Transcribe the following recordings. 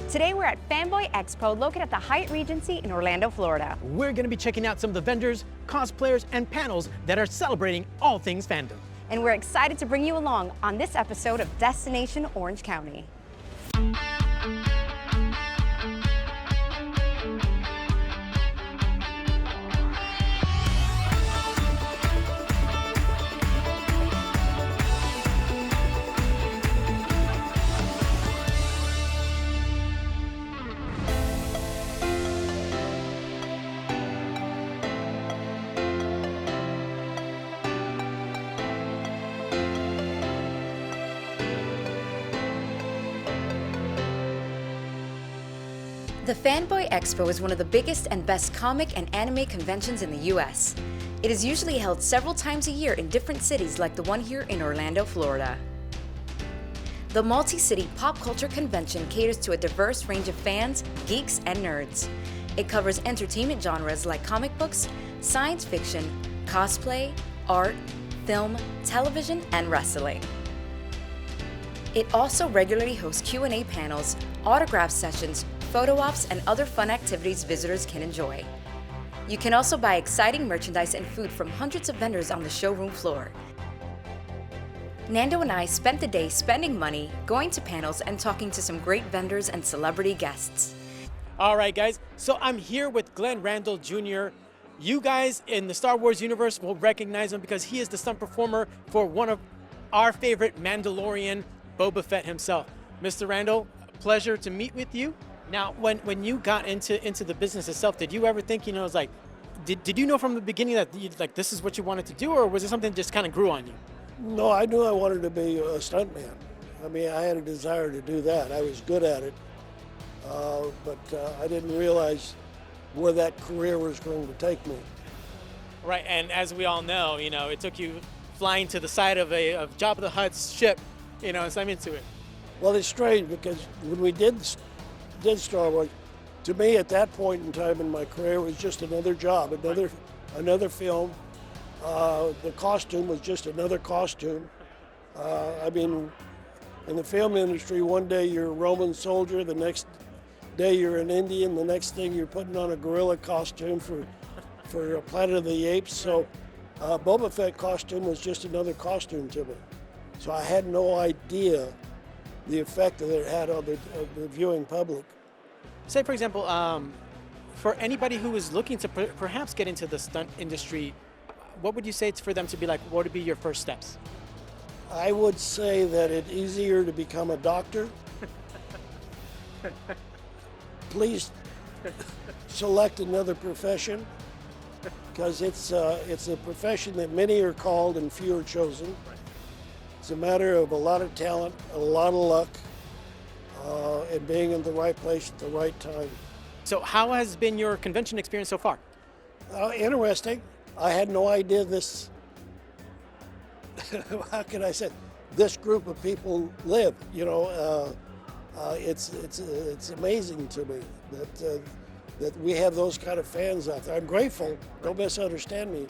Today we're at Fanboy Expo located at the Hyatt Regency in Orlando, Florida. We're going to be checking out some of the vendors, cosplayers, and panels that are celebrating all things fandom. And we're excited to bring you along on this episode of Destination Orange County. The Fanboy Expo is one of the biggest and best comic and anime conventions in the US. It is usually held several times a year in different cities like the one here in Orlando, Florida. The multi-city pop culture convention caters to a diverse range of fans, geeks, and nerds. It covers entertainment genres like comic books, science fiction, cosplay, art, film, television, and wrestling. It also regularly hosts Q&A panels, autograph sessions, photo ops, and other fun activities visitors can enjoy. You can also buy exciting merchandise and food from hundreds of vendors on the showroom floor. Nando and I spent the day spending money, going to panels, and talking to some great vendors and celebrity guests. All right, guys, so I'm here with Randall Jr. You guys in the Star Wars universe will recognize him because he is the stunt performer for one of our favorite Mandalorian, Boba Fett himself. Mr. Randall, pleasure to meet with you. Now, when you got into the business itself, did you ever think, it's like, did you know from the beginning that this is what you wanted to do, or was it something that just kind of grew on you? No, I knew I wanted to be a stuntman. I mean, I had a desire to do that. I was good at it, but I didn't realize where that career was going to take me. Right, and as we all know, it took you flying to the side of Jabba the Hutt's ship, and so I'm into it. Well, it's strange because when we did Star Wars, to me at that point in time in my career, it was just another job, another film. The costume was just another costume. I mean, in the film industry, one day you're a Roman soldier, the next day you're an Indian, the next thing you're putting on a gorilla costume for Planet of the Apes. So Boba Fett costume was just another costume to me. So I had no idea the effect that it had on the viewing public. Say, for example, for anybody who is looking to perhaps get into the stunt industry, what would you say for them to be like, what would be your first steps? I would say that it's easier to become a doctor. Please select another profession, because it's a profession that many are called and few are chosen. It's a matter of a lot of talent, a lot of luck, and being in the right place at the right time. So how has been your convention experience so far? Interesting. I had no idea this, how can I say, this group of people live. It's amazing to me that we have those kind of fans out there. I'm grateful, don't misunderstand me,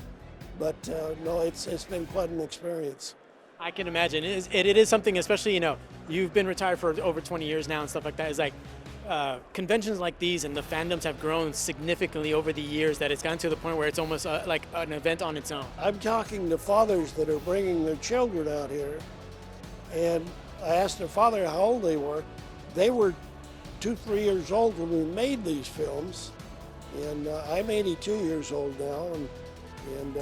but no, it's been quite an experience. I can imagine. It is something, especially, you've been retired for over 20 years now and stuff like that. It's like conventions like these and the fandoms have grown significantly over the years that it's gotten to the point where it's almost like an event on its own. I'm talking to fathers that are bringing their children out here, and I asked their father how old they were. They were 2-3 years old when we made these films, and I'm 82 years old now, and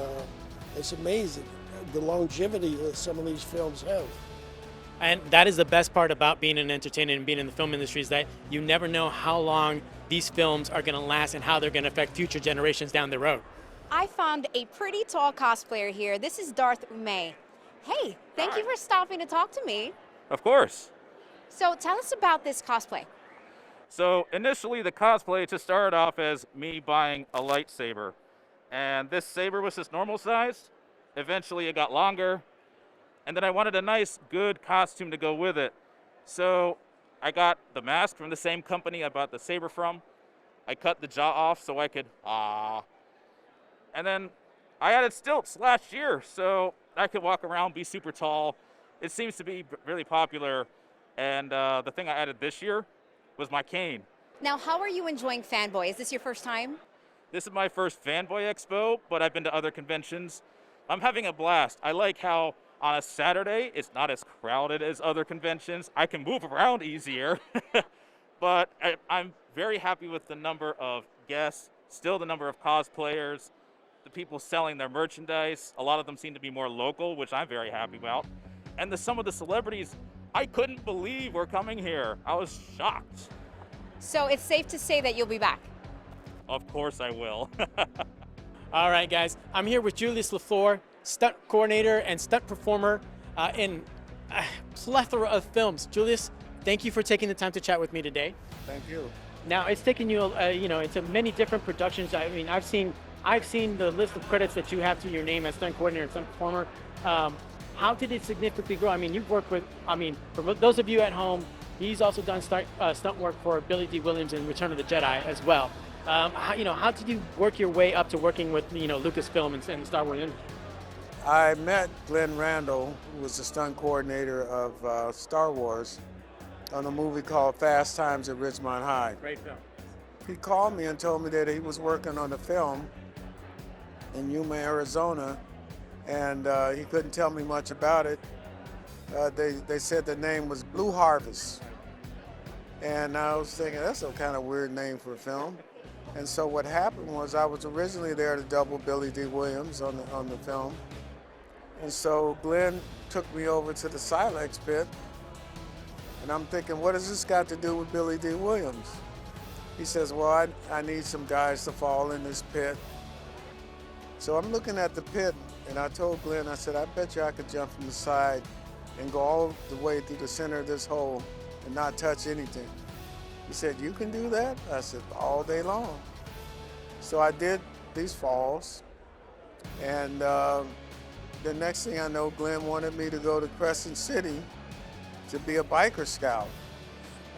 it's amazing the longevity that some of these films have. And that is the best part about being an entertainer and being in the film industry, is that you never know how long these films are going to last and how they're going to affect future generations down the road. I found a pretty tall cosplayer here. This is Darth May. Hey, thank you for stopping to talk to me. Of course. So tell us about this cosplay. So initially the cosplay just started off as me buying a lightsaber. And this saber was just normal size. Eventually it got longer. And then I wanted a nice, good costume to go with it. So I got the mask from the same company I bought the saber from. I cut the jaw off so I could, And then I added stilts last year so I could walk around, be super tall. It seems to be really popular. And the thing I added this year was my cane. Now, how are you enjoying Fanboy? Is this your first time? This is my first Fanboy Expo, but I've been to other conventions. I'm having a blast. I like how on a Saturday, it's not as crowded as other conventions. I can move around easier, but I'm very happy with the number of guests, still the number of cosplayers, the people selling their merchandise. A lot of them seem to be more local, which I'm very happy about. And some of the celebrities, I couldn't believe were coming here. I was shocked. So it's safe to say that you'll be back. Of course I will. All right, guys. I'm here with Julius Leflore, stunt coordinator and stunt performer in a plethora of films. Julius, thank you for taking the time to chat with me today. Thank you. Now, it's taken you, into many different productions. I mean, I've seen the list of credits that you have to your name as stunt coordinator and stunt performer. How did it significantly grow? I mean, you've worked with, for those of you at home, he's also done stunt work for Billy D. Williams in Return of the Jedi as well. How did you work your way up to working with, Lucasfilm and Star Wars? I met Glenn Randall, who was the stunt coordinator of Star Wars, on a movie called Fast Times at Ridgemont High. Great film. He called me and told me that he was working on a film in Yuma, Arizona, and he couldn't tell me much about it. They said the name was Blue Harvest. And I was thinking, that's a kind of weird name for a film. And so what happened was I was originally there to double Billy D. Williams on the film. And so Glenn took me over to the Silex pit. And I'm thinking, what has this got to do with Billy D. Williams? He says, well, I need some guys to fall in this pit. So I'm looking at the pit, and I told Glenn, I said, I bet you I could jump from the side and go all the way through the center of this hole and not touch anything. He said, you can do that? I said, all day long. So I did these falls, and the next thing I know, Glenn wanted me to go to Crescent City to be a biker scout.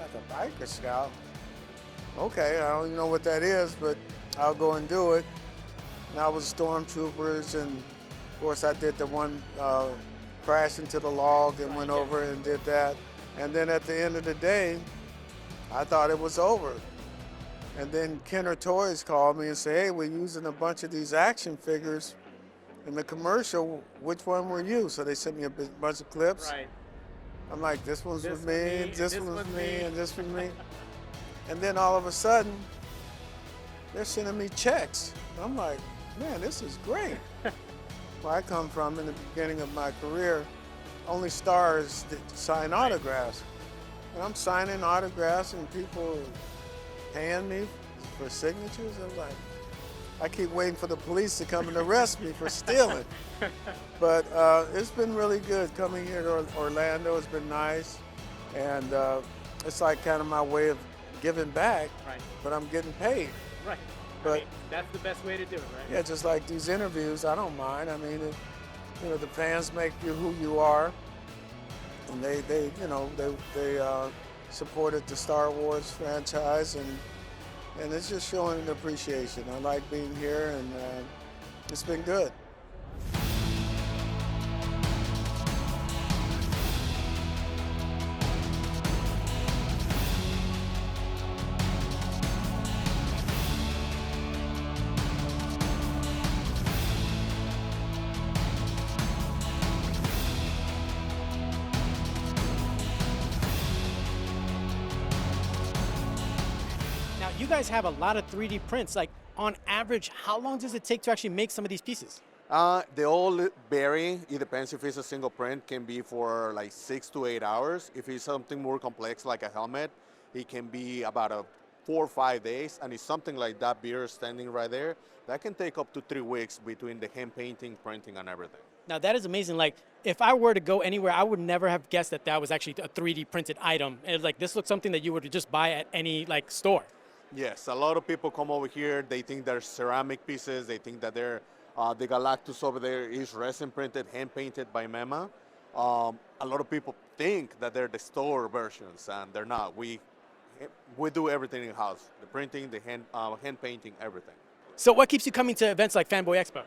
Like a biker scout? Okay, I don't even know what that is, but I'll go and do it. And I was stormtroopers, and of course I did the one crash into the log and went over and did that. And then at the end of the day, I thought it was over. And then Kenner Toys called me and said, hey, we're using a bunch of these action figures in the commercial. Which one were you? So they sent me a bunch of clips. Right. I'm like, this one's with me, this one's me, and this one's me. And then all of a sudden, they're sending me checks. I'm like, man, this is great. Where I come from in the beginning of my career, only stars that sign autographs. And I'm signing autographs and people paying me for signatures. I'm like, I keep waiting for the police to come and arrest me for stealing. But it's been really good coming here to Orlando. It's been nice. And it's like kind of my way of giving back, Right. but I'm getting paid. Right. But that's the best way to do it, right? yeah, just like these interviews, I don't mind. I mean, the fans make you who you are, and they supported the Star Wars franchise, and it's just showing an appreciation. I like being here, and it's been good. Now, you guys have a lot of 3D prints. Like, on average, how long does it take to actually make some of these pieces? They all vary. It depends if it's a single print, can be for like 6 to 8 hours. If it's something more complex like a helmet, it can be about 4 or 5 days. And it's something like that beer standing right there, that can take up to 3 weeks between the hand painting, printing, and everything. Now, that is amazing. Like, if I were to go anywhere, I would never have guessed that that was actually a 3D printed item. And like, this looks something that you would just buy at any like store. Yes, a lot of people come over here, they think they're ceramic pieces, they think that they're, the Galactus over there is resin printed, hand painted by Mema. A lot of people think that they're the store versions, and they're not. We do everything in-house, the printing, the hand painting, everything. So what keeps you coming to events like Fanboy Expo?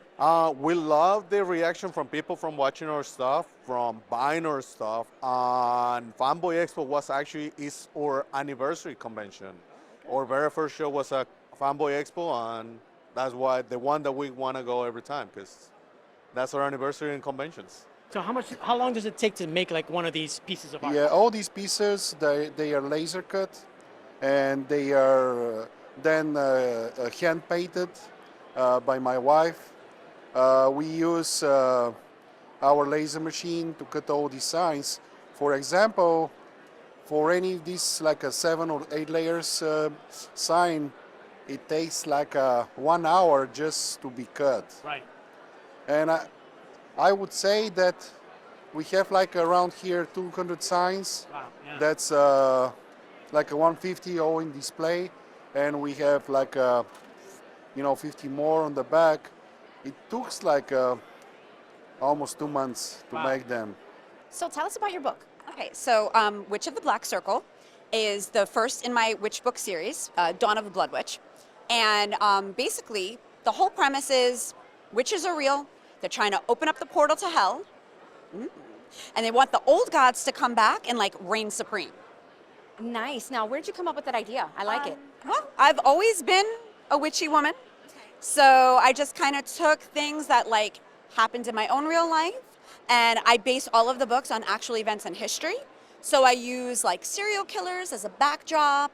We love the reaction from people from watching our stuff, from buying our stuff. And Fanboy Expo is our anniversary convention. Our very first show was at Fanboy Expo, and that's why the one that we want to go every time, because that's our anniversary in conventions. So how long does it take to make like one of these pieces of art? Yeah, all these pieces, they are laser cut, and they are then hand painted by my wife. We use our laser machine to cut all these signs. For example, for any of these like a 7 or 8 layers sign, it takes like 1 hour just to be cut. Right. And I would say that we have like around here 200 signs. Wow. Yeah. That's like a 150 all in display, and we have like 50 more on the back. It took like almost 2 months to make them. So tell us about your book. Okay, so Witch of the Black Circle is the first in my witch book series, Dawn of the Blood Witch. And basically, the whole premise is witches are real. They're trying to open up the portal to hell. And they want the old gods to come back and like reign supreme. Nice. Now, where'd you come up with that idea? I like it. Well, I've always been a witchy woman. So I just kind of took things that like happened in my own real life, and I base all of the books on actual events in history. So I use like serial killers as a backdrop,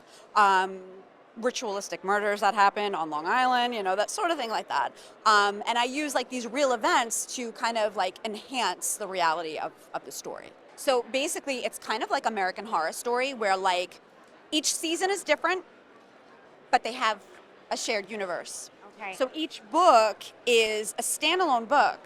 ritualistic murders that happen on Long Island, that sort of thing like that. And I use like these real events to kind of like enhance the reality of the story. So basically it's kind of like American Horror Story, where like each season is different, but they have a shared universe. Okay. So each book is a standalone book,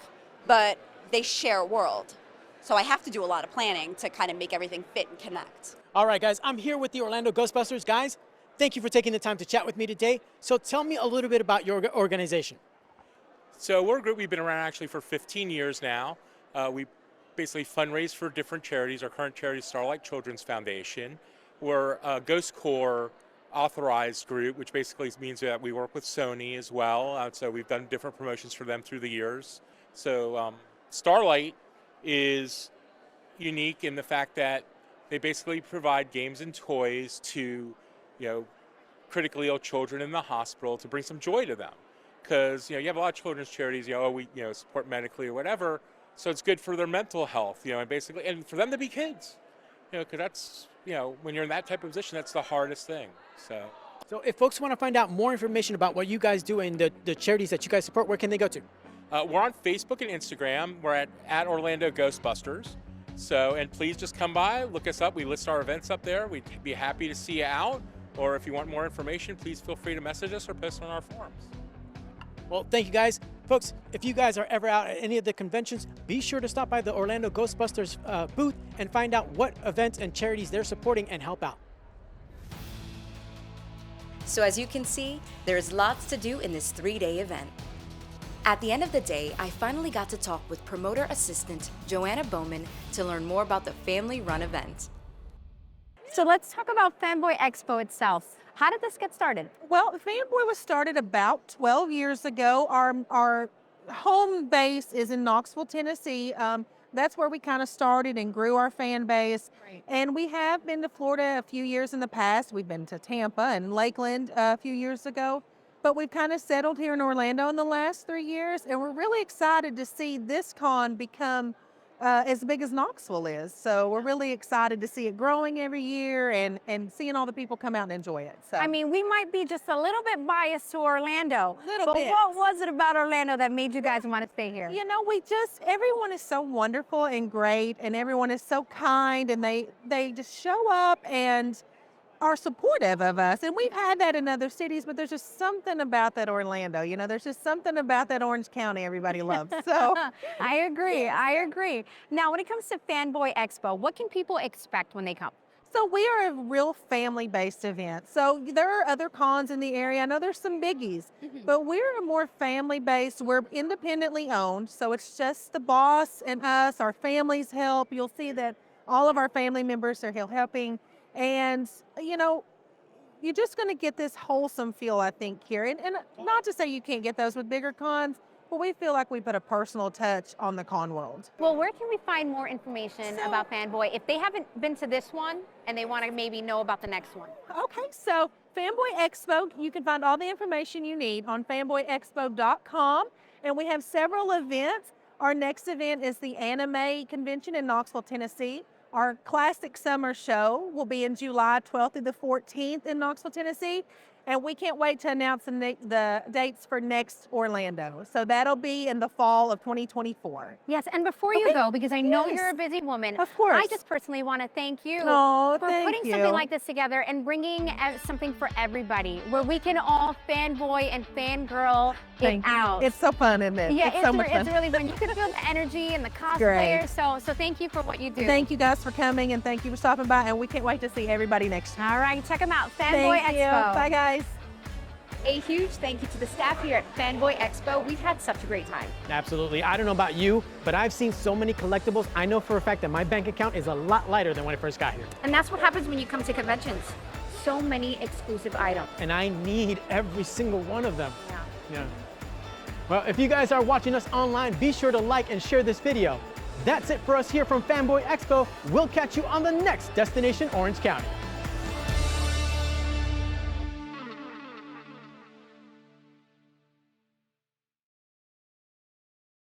but they share a world. So I have to do a lot of planning to kind of make everything fit and connect. All right, guys, I'm here with the Orlando Ghostbusters. Guys, thank you for taking the time to chat with me today. So tell me a little bit about your organization. So we're a group, we've been around actually for 15 years now. We basically fundraise for different charities. Our current charity is Starlight Children's Foundation. We're a Ghost Corps authorized group, which basically means that we work with Sony as well. So we've done different promotions for them through the years. So Starlight is unique in the fact that they basically provide games and toys to, critically ill children in the hospital to bring some joy to them. Because, you have a lot of children's charities, we support medically or whatever. So it's good for their mental health, and basically, and for them to be kids, because that's, when you're in that type of position, that's the hardest thing. So if folks want to find out more information about what you guys do and the charities that you guys support, where can they go to? We're on Facebook and Instagram. We're at Orlando Ghostbusters. So, and please just come by, look us up. We list our events up there. We'd be happy to see you out. Or if you want more information, please feel free to message us or post on our forums. Well, thank you guys. Folks, if you guys are ever out at any of the conventions, be sure to stop by the Orlando Ghostbusters booth and find out what events and charities they're supporting and help out. So as you can see, there's lots to do in this 3-day event. At the end of the day, I finally got to talk with promoter assistant Joanna Bowman to learn more about the family-run event. So let's talk about Fanboy Expo itself. How did this get started? Well, Fanboy was started about 12 years ago. Our home base is in Knoxville, Tennessee. That's where we kind of started and grew our fan base. Right. And we have been to Florida a few years in the past. We've been to Tampa and Lakeland a few years ago. But we've kind of settled here in Orlando in the last 3 years. And we're really excited to see this con become as big as Knoxville is. So we're really excited to see it growing every year and seeing all the people come out and enjoy it. So I mean, we might be just a little bit biased to Orlando. Little bit. What was it about Orlando that made you guys want to stay here? Everyone is so wonderful and great, and everyone is so kind, and they just show up and are supportive of us. And we've had that in other cities, but there's just something about that Orlando. There's just something about that Orange County everybody loves. So I agree. Now, when it comes to Fanboy Expo, what can people expect when they come? So we are a real family-based event. So there are other cons in the area. I know there's some biggies, but we're a more family-based. We're independently owned. So it's just the boss and us. Our families help. You'll see that all of our family members are helping. And, you're just going to get this wholesome feel, I think, here. And not to say you can't get those with bigger cons, but we feel like we put a personal touch on the con world. Well, where can we find more information about Fanboy if they haven't been to this one and they want to maybe know about the next one? Okay, so Fanboy Expo, you can find all the information you need on fanboyexpo.com. And we have several events. Our next event is the Anime Convention in Knoxville, Tennessee. Our Classic Summer Show will be in July 12th through the 14th in Knoxville, Tennessee. And we can't wait to announce the dates for next Orlando. So that'll be in the fall of 2024. Yes, and before you go, because I know you're a busy woman, Of course. I just personally want to thank you Oh, for thank putting you. something like this together and bringing something for everybody, where we can all fanboy and fangirl Thank it you. out. It's so fun, isn't it? Yeah, it's so much fun. it's really fun. You can feel the energy and the Great. cosplayers. So thank you for what you do. Thank you guys for coming, and thank you for stopping by, and we can't wait to see everybody next time. All right, check them out, Fanboy Thank you. Expo. Bye, guys. A huge thank you to the staff here at Fanboy Expo. We've had such a great time. Absolutely. I don't know about you, but I've seen so many collectibles. I know for a fact that my bank account is a lot lighter than when I first got here. And that's what happens when you come to conventions. So many exclusive items. And I need every single one of them. Yeah. Well, if you guys are watching us online, be sure to like and share this video. That's it for us here from Fanboy Expo. We'll catch you on the next Destination Orange County.